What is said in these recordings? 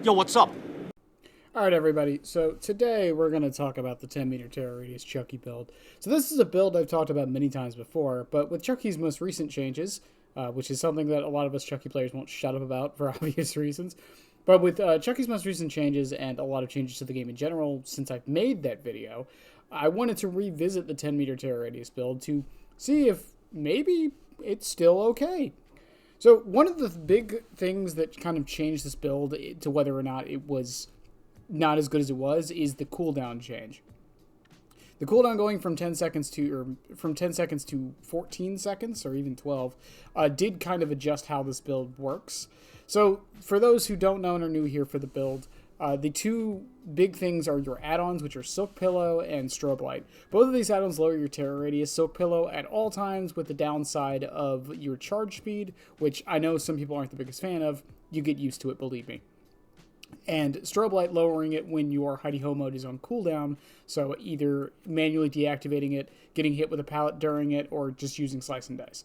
Yo, what's up? Alright everybody, so today we're going to talk about the 10 meter terror radius Chucky build. So this is a build I've talked about many times before, but with Chucky's most recent changes, which is something that a lot of us Chucky players won't shut up about for obvious reasons, but with Chucky's most recent changes and a lot of changes to the game in general since I've made that video, I wanted to revisit the 10 meter terror radius build to see if maybe it's still okay. So one of the big things that kind of changed this build to whether or not it was not as good as it was is the cooldown change. The cooldown going from 10 seconds to 14 seconds or even 12 did kind of adjust how this build works. So for those who don't know and are new here for the build, the two big things are your add-ons, which are Silk Pillow and Strobe Light. Both of these add-ons lower your terror radius. Silk Pillow at all times with the downside of your charge speed, which I know some people aren't the biggest fan of. You get used to it, believe me. And Strobe Light lowering it when your Hidey Ho mode is on cooldown, so either manually deactivating it, getting hit with a pallet during it, or just using Slice and Dice.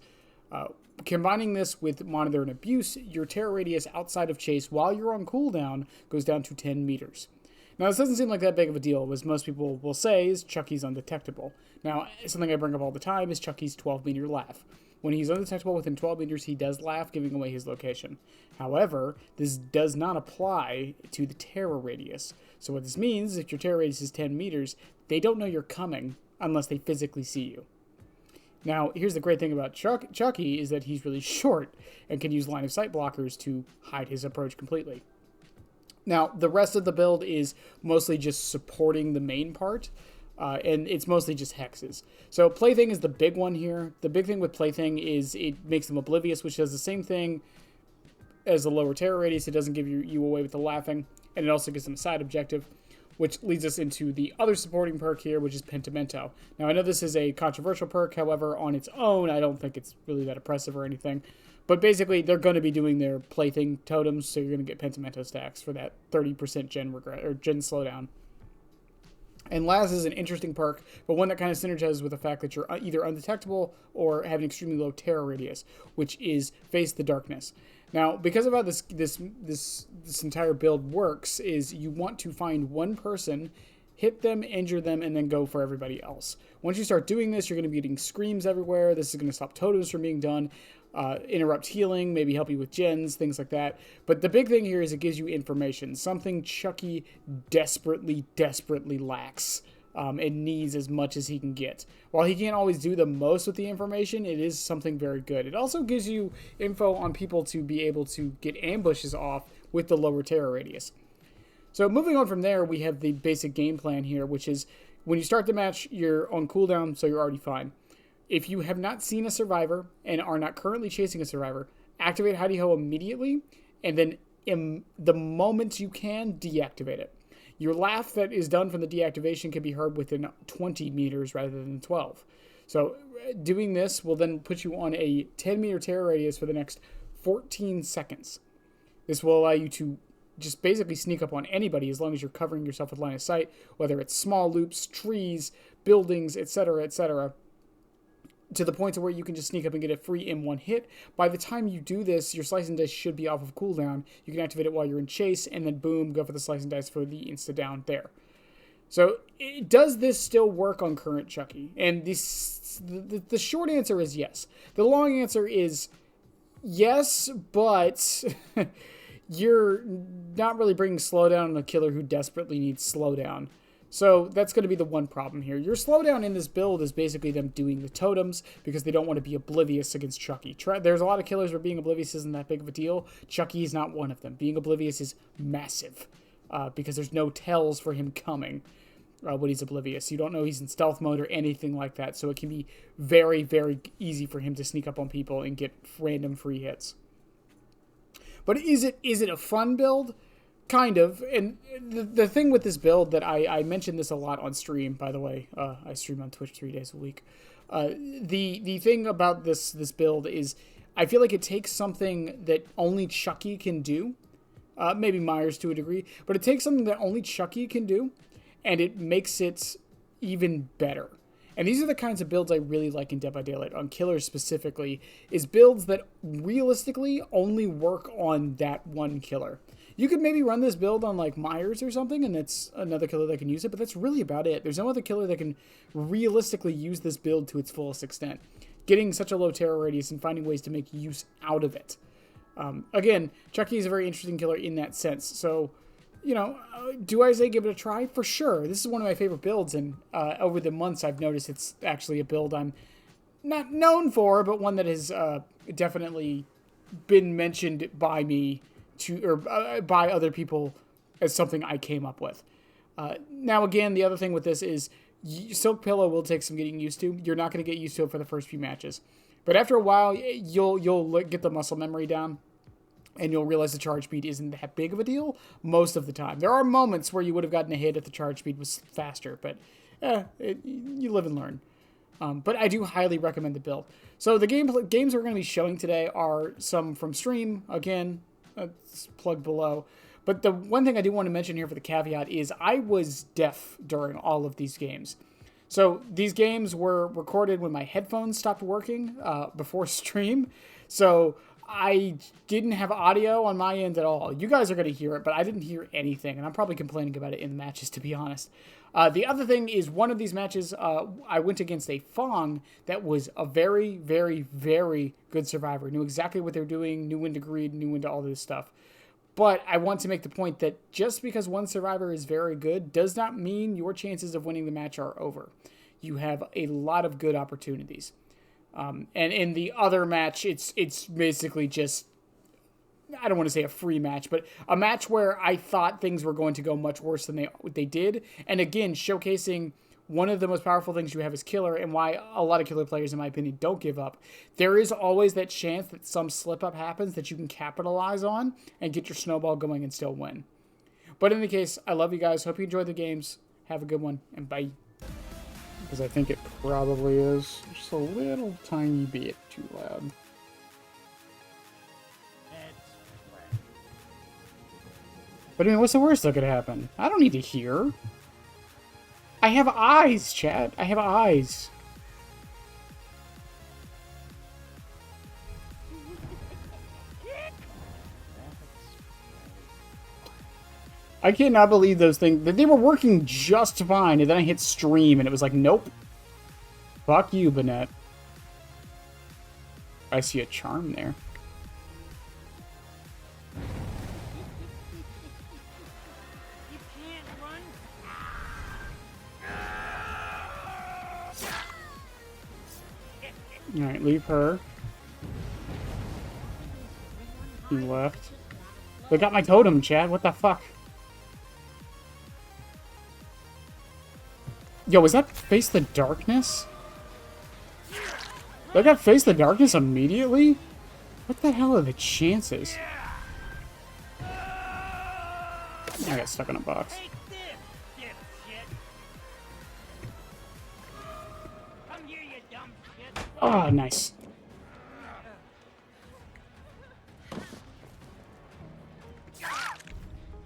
Combining this with Monitor and Abuse, your terror radius outside of Chase while you're on cooldown goes down to 10 meters. Now, this doesn't seem like that big of a deal, as most people will say is Chucky's undetectable. Now, something I bring up all the time is Chucky's 12-meter laugh. When he's undetectable within 12 meters, he does laugh, giving away his location. However, this does not apply to the terror radius. So what this means is if your terror radius is 10 meters, they don't know you're coming unless they physically see you. Now, here's the great thing about Chucky is that he's really short and can use line of sight blockers to hide his approach completely. Now, the rest of the build is mostly just supporting the main part. And it's mostly just hexes. So Plaything is the big one here. The big thing with Plaything is it makes them oblivious, which does the same thing as the lower terror radius. It doesn't give you away with the laughing, and it also gives them a side objective, which leads us into the other supporting perk here, which is Pentimento. Now, I know this is a controversial perk. However, on its own, I don't think it's really that oppressive or anything. But basically, they're going to be doing their Plaything totems, so you're going to get Pentimento stacks for that 30% gen slowdown. And last is an interesting perk, but one that kind of synergizes with the fact that you're either undetectable or have an extremely low terror radius, which is Face the Darkness. Now, because of how this entire build works, is you want to find one person, hit them, injure them, and then go for everybody else. Once you start doing this, you're going to be getting screams everywhere. This is going to stop totems from being done, interrupt healing, maybe help you with gens, things like that. But the big thing here is it gives you information, something Chucky desperately lacks and needs as much as he can get. While he can't always do the most with the information, it is something very good. It also gives you info on people to be able to get ambushes off with the lower terror radius. So moving on from there, we have the basic game plan here, which is when you start the match, you're on cooldown, so you're already fine. If you have not seen a survivor and are not currently chasing a survivor, activate Hidey Ho immediately, and then in the moment you can, deactivate it. Your laugh that is done from the deactivation can be heard within 20 meters rather than 12. So doing this will then put you on a 10-meter terror radius for the next 14 seconds. This will allow you to just basically sneak up on anybody as long as you're covering yourself with line of sight, whether it's small loops, trees, buildings, etc., to the point to where you can just sneak up and get a free M1 hit. By the time you do this, your Slice and Dice should be off of cooldown. You can activate it while you're in chase, and then boom, go for the Slice and Dice for the insta-down there. So, does this still work on current Chucky? And the short answer is yes. The long answer is yes, but you're not really bringing slowdown on a killer who desperately needs slowdown. So that's going to be the one problem here. Your slowdown in this build is basically them doing the totems because they don't want to be oblivious against Chucky. There's a lot of killers where being oblivious isn't that big of a deal. Chucky is not one of them. Being oblivious is massive because there's no tells for him coming when he's oblivious. You don't know he's in stealth mode or anything like that. So it can be very, very easy for him to sneak up on people and get random free hits. But is it a fun build? Kind of. And the thing with this build that I mentioned this a lot on stream, by the way, I stream on Twitch 3 days a week. The thing about this build is I feel like it takes something that only Chucky can do, maybe Myers to a degree, but it takes something that only Chucky can do, and it makes it even better. And these are the kinds of builds I really like in Dead by Daylight, on killers specifically, is builds that realistically only work on that one killer. You could maybe run this build on like Myers or something, and that's another killer that can use it, but that's really about it. There's no other killer that can realistically use this build to its fullest extent. Getting such a low terror radius and finding ways to make use out of it. Again, Chucky is a very interesting killer in that sense. So, you know, do I say give it a try? For sure. This is one of my favorite builds, and over the months I've noticed it's actually a build I'm not known for, but one that has definitely been mentioned by me by other people as something I came up with. Now, again, the other thing with this is Silk Pillow will take some getting used to. You're not going to get used to it for the first few matches. But after a while, you'll get the muscle memory down, and you'll realize the charge speed isn't that big of a deal most of the time. There are moments where you would have gotten a hit if the charge speed was faster, but you live and learn. But I do highly recommend the build. So the games we're going to be showing today are some from stream. Again, it's plugged below. But the one thing I do want to mention here for the caveat is I was deaf during all of these games. So these games were recorded when my headphones stopped working before stream. So I didn't have audio on my end at all. You guys are going to hear it, but I didn't hear anything. And I'm probably complaining about it in the matches, to be honest. The other thing is one of these matches, I went against a Fong that was a very, very, very good survivor. Knew exactly what they were doing, knew when to greed, knew when to all this stuff. But I want to make the point that just because one survivor is very good does not mean your chances of winning the match are over. You have a lot of good opportunities. And in the other match, it's basically just, I don't want to say a free match, but a match where I thought things were going to go much worse than they did. And again, showcasing one of the most powerful things you have as killer and why a lot of killer players, in my opinion, don't give up. There is always that chance that some slip-up happens that you can capitalize on and get your snowball going and still win. But in any case, I love you guys. Hope you enjoyed the games. Have a good one, and bye. Because I think it probably is just a little tiny bit too loud. But I mean, what's the worst that could happen? I don't need to hear. I have eyes, chat. I have eyes. I cannot believe those things. They were working just fine, and then I hit stream, and it was like, nope. Fuck you, Bennett. I see a charm there. Alright, leave her. He left. They got my totem, Chad. What the fuck? Yo, was that Face the Darkness? They got Face the Darkness immediately? What the hell are the chances? I got stuck in a box. Oh, nice.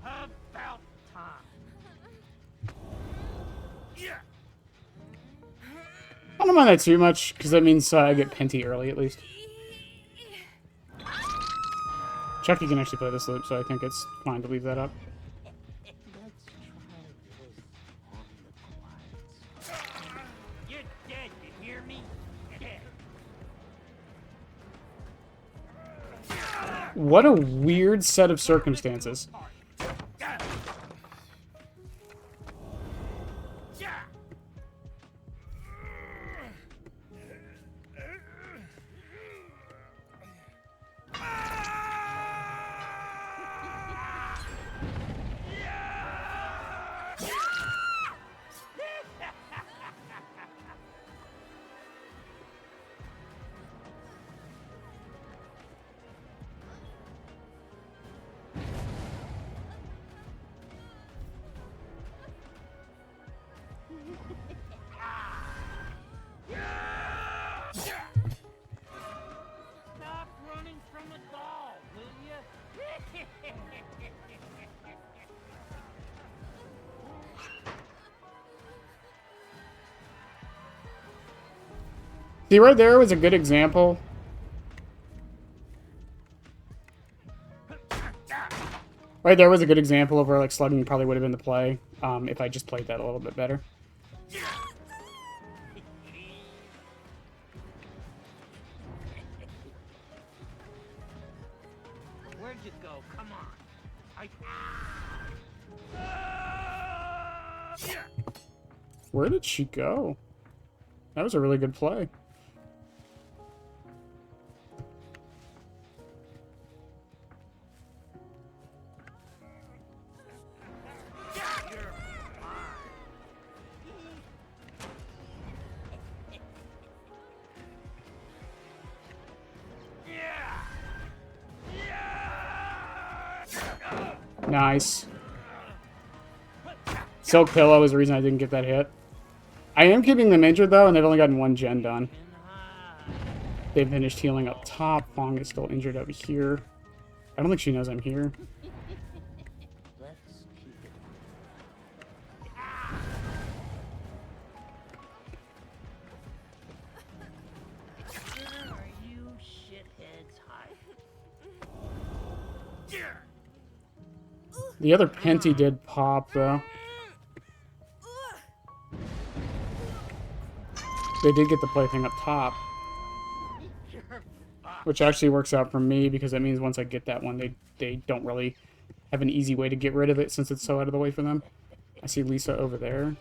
About time. I don't mind that too much, because that means I get Penty early, at least. Chucky can actually play this loop, so I think it's fine to leave that up. You're dead, you hear me? What a weird set of circumstances. Stop running from the doll, will you? See, right there was a good example. Right there was a good example of where like slugging probably would have been the play if I just played that a little bit better. Where'd you go? Come on. Where did she go? That was a really good play. Nice. Silk Pillow is the reason I didn't get that hit. I am keeping them injured, though, and they've only gotten one gen done. They've finished healing up top. Fong is still injured over here. I don't think she knows I'm here. Let's keep it. Where are you shitheads hiding? The other Penty did pop, though. They did get the plaything up top. Which actually works out for me, because that means once I get that one, they don't really have an easy way to get rid of it since it's so out of the way for them. I see Lisa over there.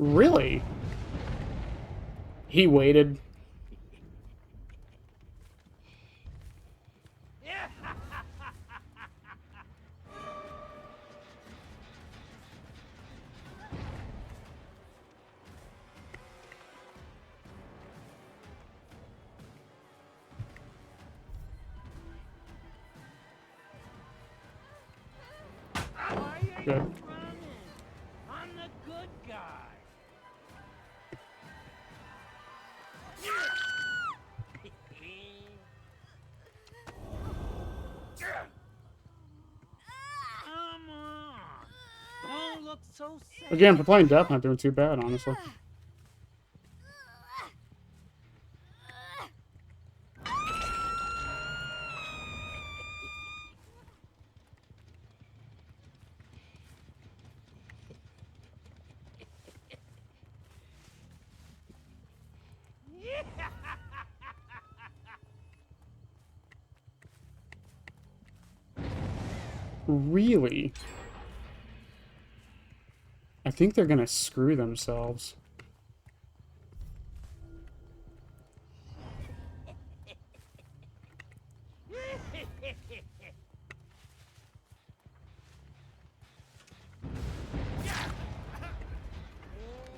Really? He waited. Good. I'm the good guy. Come on. Don't look so sad. Again, for playing Death, not doing too bad, honestly. Really? I think they're gonna screw themselves.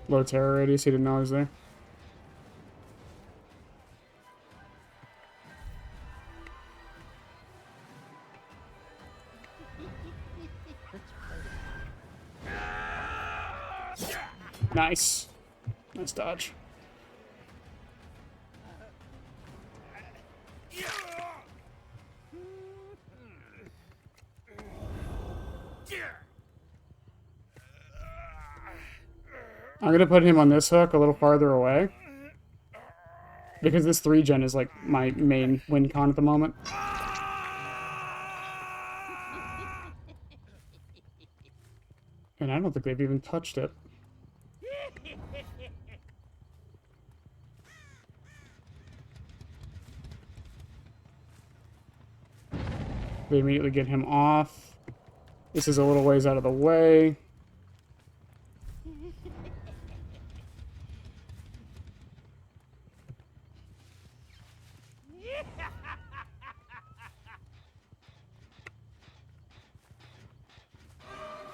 Low terror radius, he didn't know I was there. Nice. Nice dodge. I'm gonna put him on this hook a little farther away. Because this 3-gen is like my main win con at the moment. And I don't think they've even touched it. They immediately get him off. This is a little ways out of the way.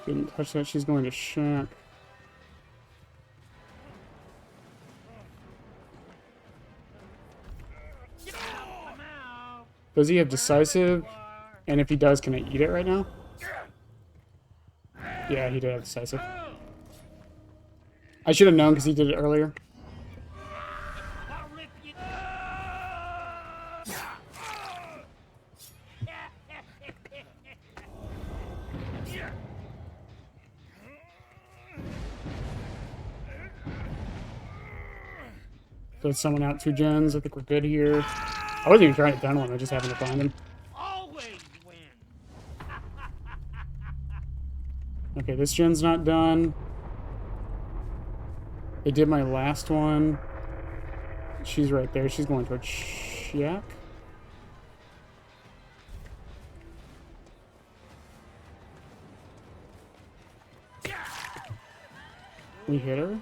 Didn't touch that, she's going to shack. Does he have decisive? And if he does, can I eat it right now? Yeah, he did have decisive. I should have known because he did it earlier. I'll rip you. So it's someone out 2 gens. I think we're good here. I wasn't even trying to tunnel him. I just happened to find him. Always win. Okay, this gen's not done. They did my last one. She's right there. She's going towards Chuck. We hit her.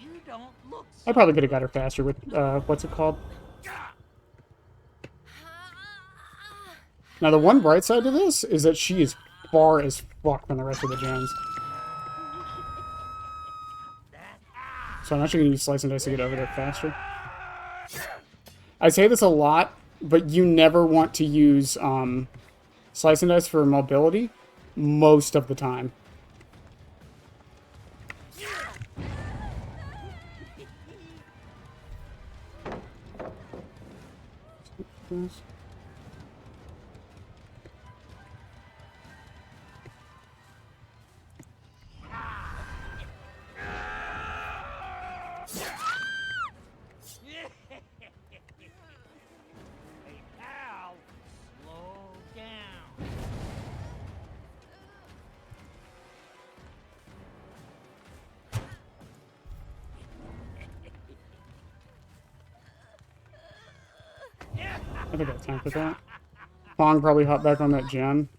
You don't look I probably could have got her faster with, what's it called? Now, the one bright side to this is that she is far as fuck from the rest of the gens. So I'm actually going to use Slice and Dice to get over there faster. I say this a lot, but you never want to use Slice and Dice for mobility most of the time. Hey, pal, slow down. I think I have time for that. Pong probably hop back on that gen.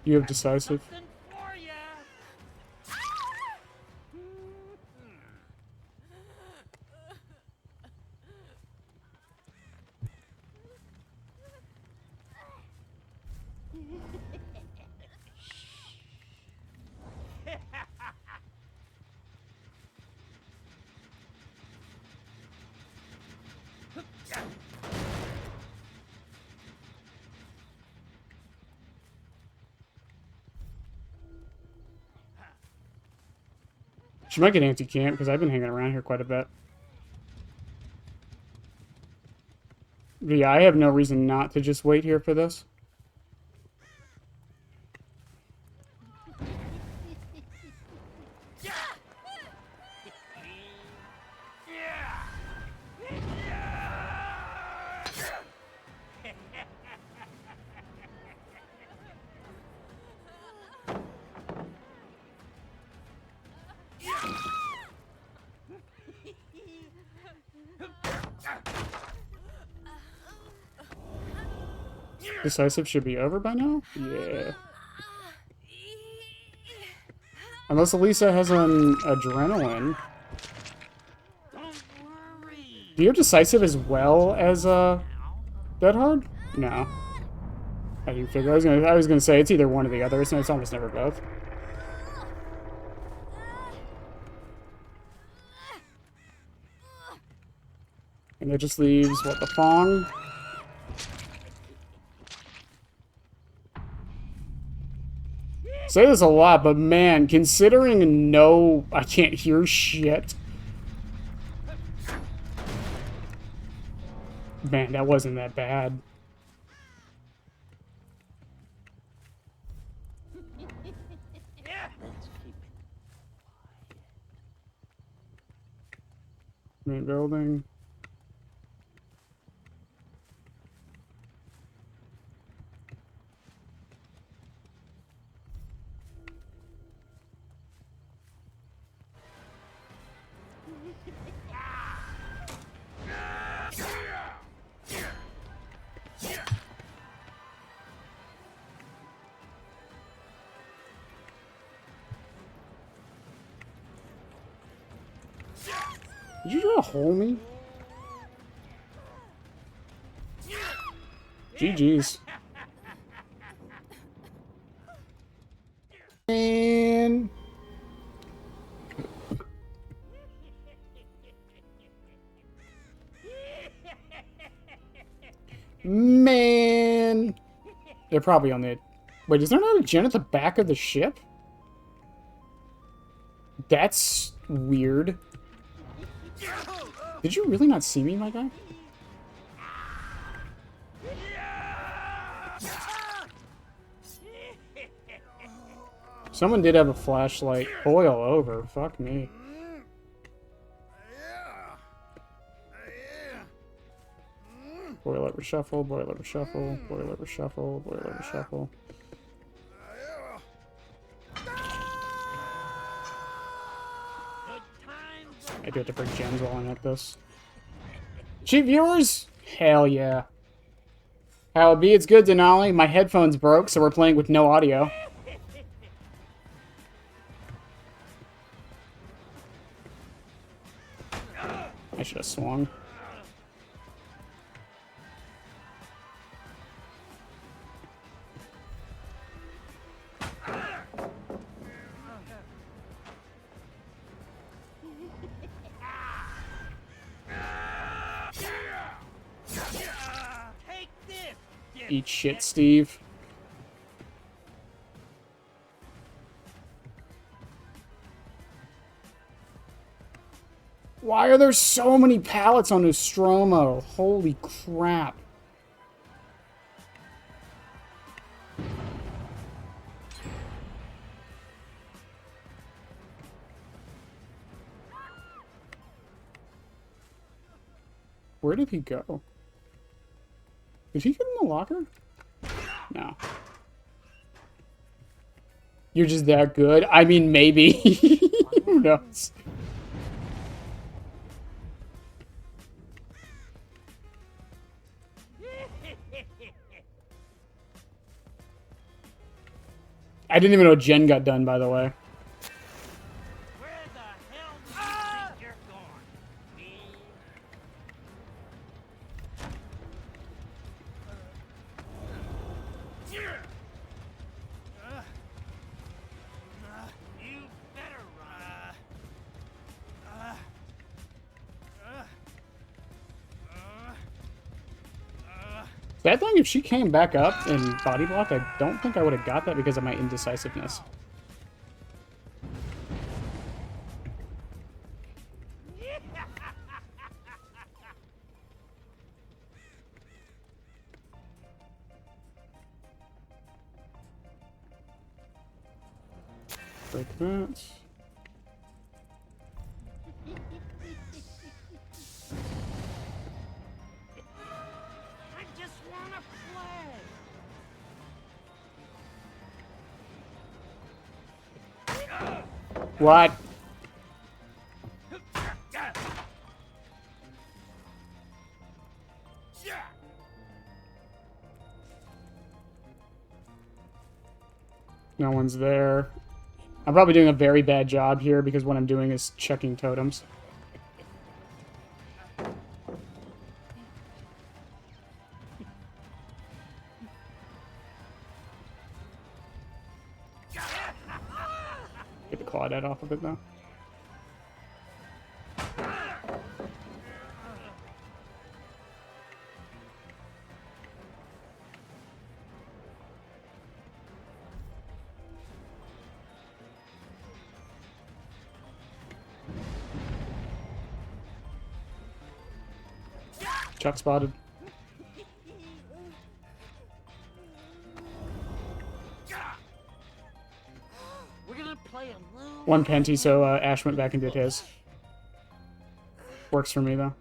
You have decisive. Something for ya. She might get anti-camp because I've been hanging around here quite a bit. But yeah, I have no reason not to just wait here for this. Decisive should be over by now? Yeah. Unless Elisa has an adrenaline. Don't worry. Do you have decisive as well as Dead Hard? No. I didn't figure. I was gonna say it's either one or the other. It's almost never both. And that just leaves what, the Fong? Say this a lot, but man, considering no, I can't hear shit. Man, that wasn't that bad. Main building. Did you try to hole me? GG's. Man. Man. They're probably on the... Wait, is there not a gen at the back of the ship? That's weird. Did you really not see me, my guy? Someone did have a flashlight. Boil over. Fuck me. Boil over shuffle, boil over shuffle, boil over shuffle, boil over shuffle. I do have to break gems while I'm at this. Cheap viewers? Hell yeah. How it be, it's good, Denali. My headphones broke, so we're playing with no audio. I should have swung. Eat shit, Steve. Why are there so many pallets on Nostromo? Holy crap. Where did he go? Did he get in the locker? No. You're just that good? I mean, maybe. Who knows? I didn't even know Jen got done, by the way. Where the hell do you think you're going, me? You better run. That thing, if she came back up and body blocked, I don't think I would have got that because of my indecisiveness. Break that. I just wanna play. What? No one's there. I'm probably doing a very bad job here because what I'm doing is checking totems. Get the Claudette off of it, though. Chuck spotted. We're gonna play alone. One Penty, so Ash went back and did his. Works for me, though.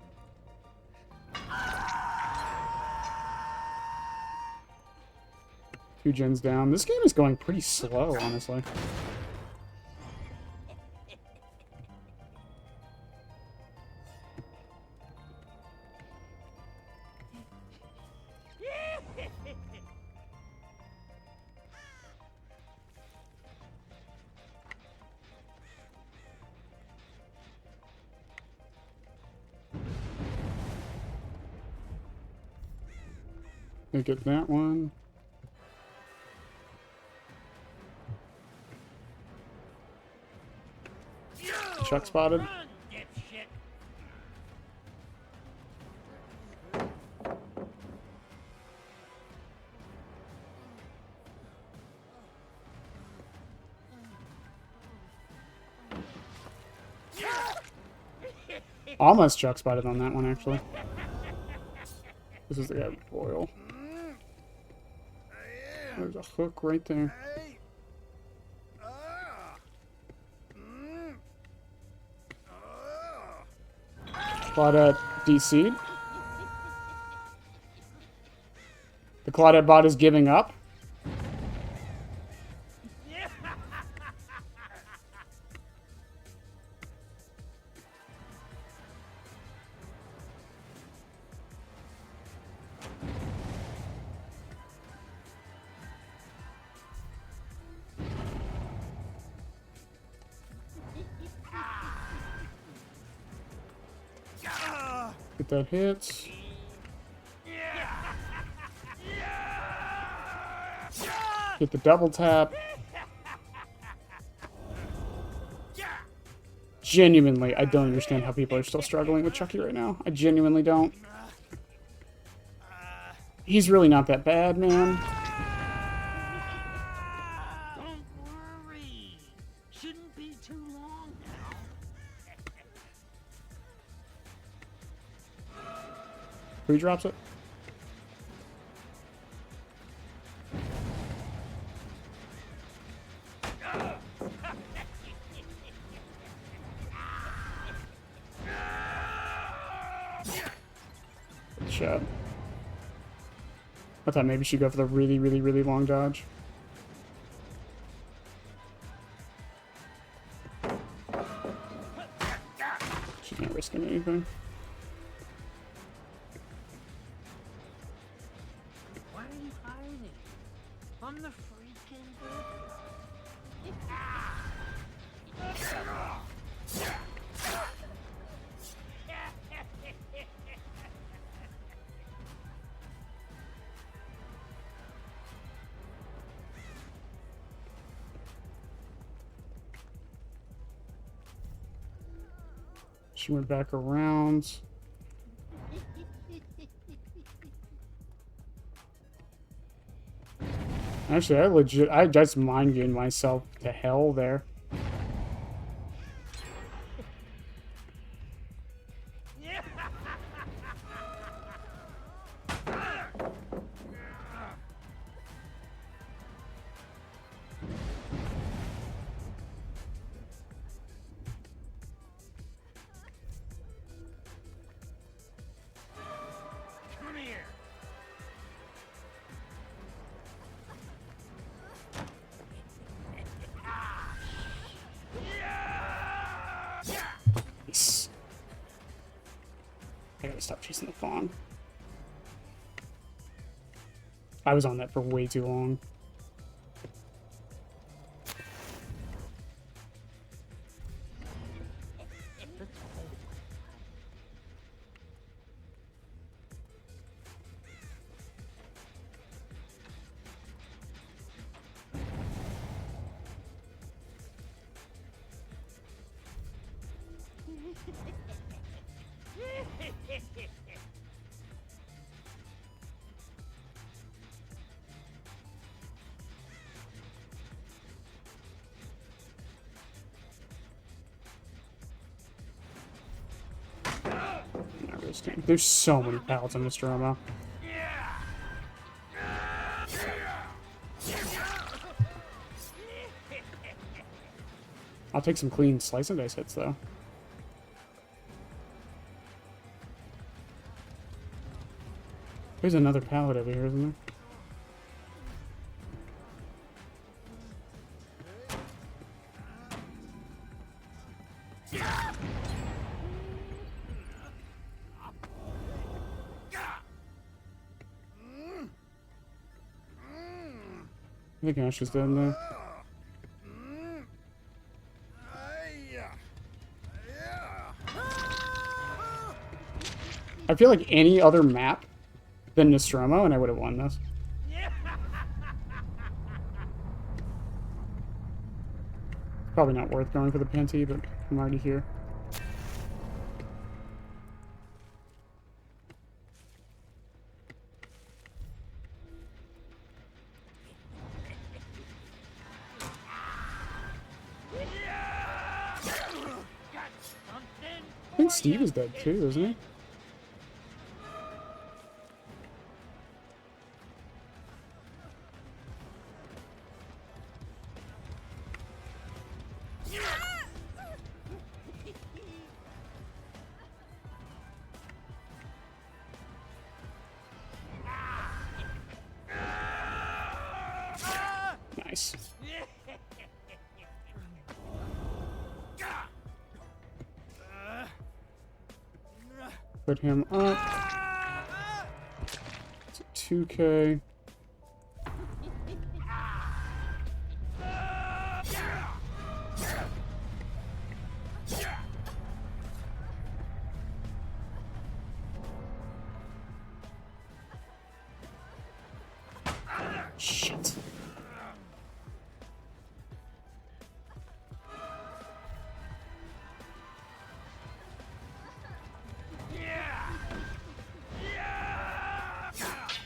Two gens down. This game is going pretty slow, honestly. They get that one. Chuck spotted. Run, dipshit. Almost Chuck spotted on that one, actually. This is the guy with Boyle. There's a hook right there. Claudette DC'd. The Claudette bot is giving up. Get that hit. Get the double tap. Genuinely, I don't understand how people are still struggling with Chucky right now. I genuinely don't. He's really not that bad, man. Don't worry. Shouldn't be too long now. Who drops it? Good shot. I thought maybe she'd go for the really, really, really long dodge. She's not risking anything. Why are you hiding? I'm the freaking good guy. She went back around. Actually, I just mind gamed myself to hell there. Come here. Nice. I gotta stop chasing the fawn. I was on that for way too long. Not risking. There's so many pallets on Mr. Romo. I'll take some clean slice and dice hits, though. There's another pallet over here, isn't there? I think Ash is dead in there. I feel like any other map than Nostromo, and I would have won this. Probably not worth going for the Penti, but I'm already here. I think Steve is dead too, isn't he? Nice. Put him up. It's a 2K. Shit.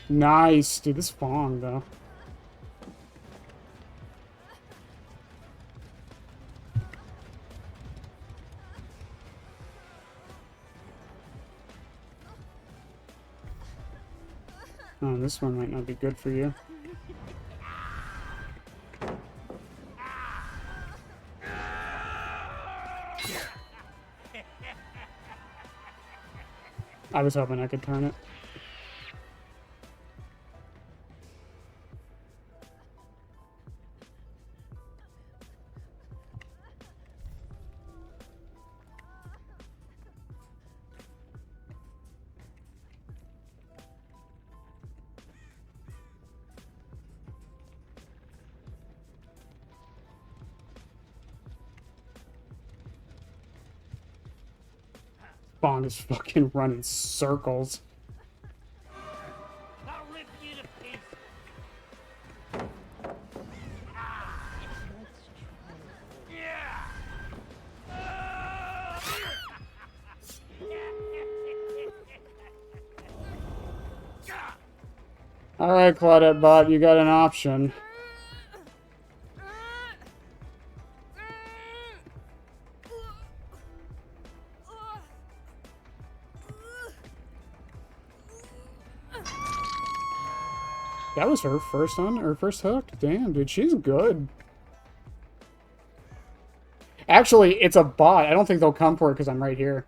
Nice, dude. This Fong though. Oh, this one might not be good for you. I was hoping I could turn it. Bond is fucking running circles. I'll rip you to pieces. Alright, Claudette Bot, you got an option. That was her first hook. Damn, dude, she's good. Actually, it's a bot. I don't think they'll come for it because I'm right here.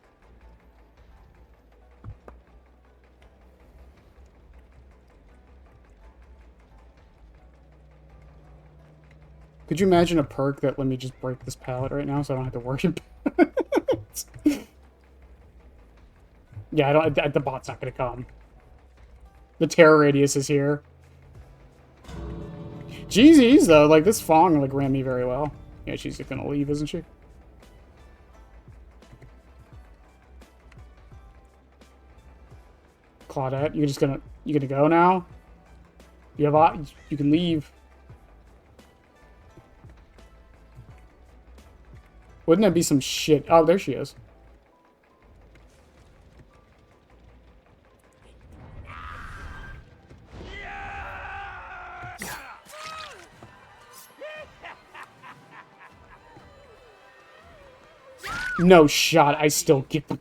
Could you imagine a perk that let me just break this pallet right now so I don't have to worry about it? Yeah, the bot's not gonna come. The terror radius is here. GZ's though, like this Fong like ran me very well. Yeah, she's gonna leave, isn't she? Claudette, you gonna go now? You can leave. Wouldn't that be some shit? Oh, there she is. No shot, I still get the...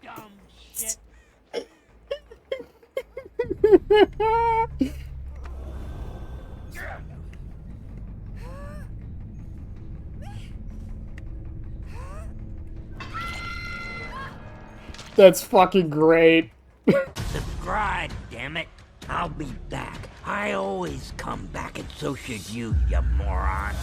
That's fucking great. Subscribe, damn it. I'll be back. I always come back, and so should you, you moron.